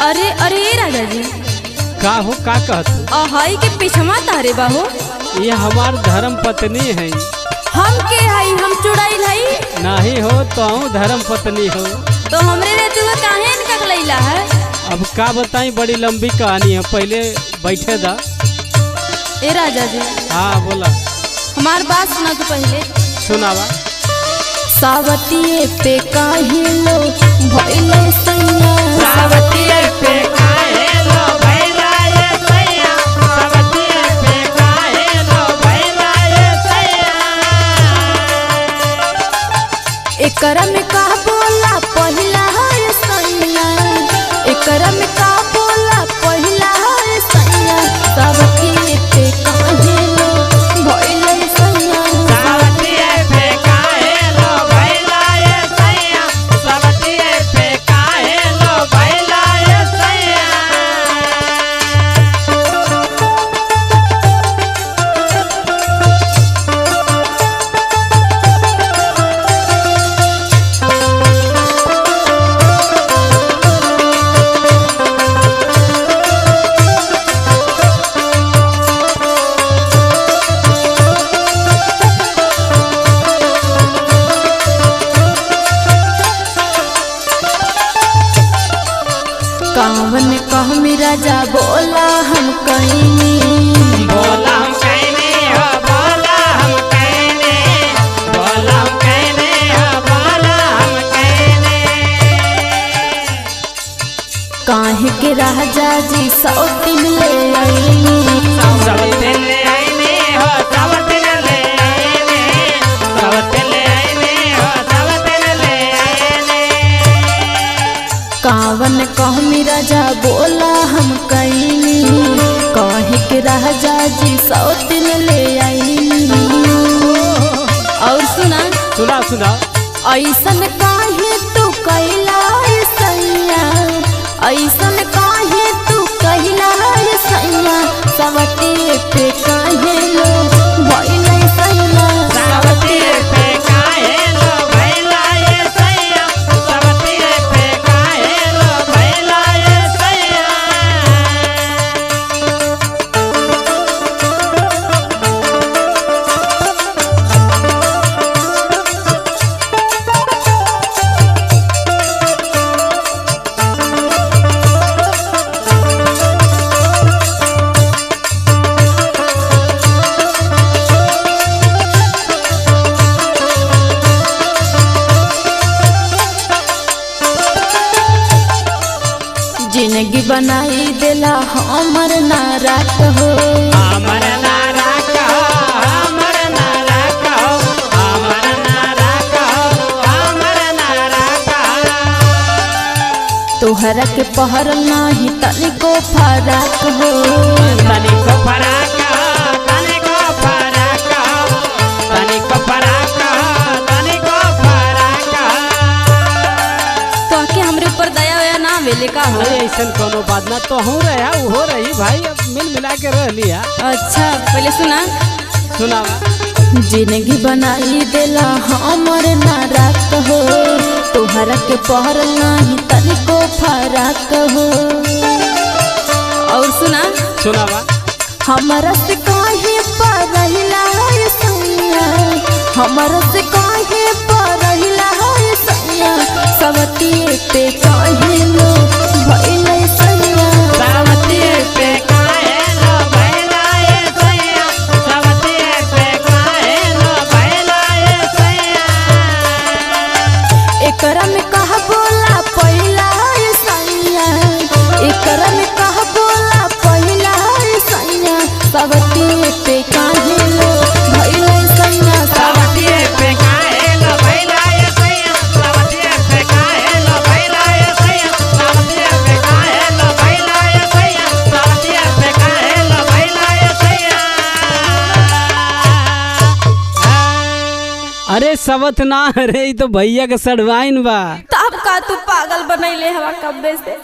अरे अरे राजा जी का हो का कहत हई के पिछवा तारे बाहो। ये हमार धर्म पत्नी है। हम के हई हम चुड़ैल हई नहीं हो तो धर्म पत्नी हो तो हमरे रे तू काहे इनका लैला है। अब का बताई बड़ी लंबी कहानी है, पहले बैठे दा। ए राजा जी हाँ बोला। हमार बात सुना तू पहले। सुनावा। सावतिये पे काहे लो भइले सैया, सावतिये पे काहे लो भइला ये सैया, सावतिये पे काहे लो भइला ये सैया। एकरा में का बोला पहिला है सैया, एकरा में का बोला पहिला है सैया। सावतिये पे काहे लो भइले सैया, सावतिये पे काहे लो भइला ये सैया, सावतिये पे काहे लो भइला ये सैया। कावन कहमी राजा बोला हम कहीं, बोला हम कहने हो, बोला हम कहने, बोला हम कहने हो, बोला हम कहने। काहे के राजा जी सौतीन ले आईनी, सब दिन ले आईने हो, सब दिन ले आईने, सब दिन ले आईने हो, सब दिन ले आईने। कावन कहमी राजा बोला हम कहीं, काहे के राजा जी सौतीन ले आईनी। और सुना सुना सुना। ऐसन काहे तू कैला सैया, ऐसन काहे तू कैला सैया। सवतिये पे काहे लो भइले सैया, सावतिये पे काहे लो भइला ये सैया, सावतिये पे काहे लो भइला ये सैया। जिंदगी बनाई देला हमर नारा हो, हमर नारा कहो, हमर नारा कहो, हमर नारा कहो, हमर नारा कहो। तोहरा के पहर नाही तनिको फराक हो, तनिको फराक हो, तनिको फराक हो, तनिको फराक हो, तनिको फराक हो। तो के हमरे ऊपर दया वया ना वेले का हो। अरे ऐसा कोनो बात ना, तो हूँ रहा वो रही भाई, अब मिल मिला के रह लिया। अच्छा पहले सुना। सुनावा। जिंदगी बनाई देला हमर नारा हो, तोहरा के पहर नाही तनिको फराक हो। और सुना। सुनावा। हमरा से काहे परहिला सैया, हमरा से काहे परहिला सैया। सवतिये पे काहे लो भइले सैया, सावतिये पे काहे लो भइला ये सैया, सावतिये पे काहे लो भइला ये सैया। एकरा में कहा बोला पहिला सैया, एकरा में कहा बोला पहिला सैया। सवतिये पे काहे लो भइले सैया, सावतिये पे काहे लो भइला ये सैया, सावतिये पे काहे लो भइला ये सैया, सावतिये पे काहे लो भइला ये सैया, सावतिये पे काहे लो भइला ये सैया। अरे सवत ना रे, तो भैया के सड़वाइन बा। तब का तू पागल बनैले हवा कब्बे से।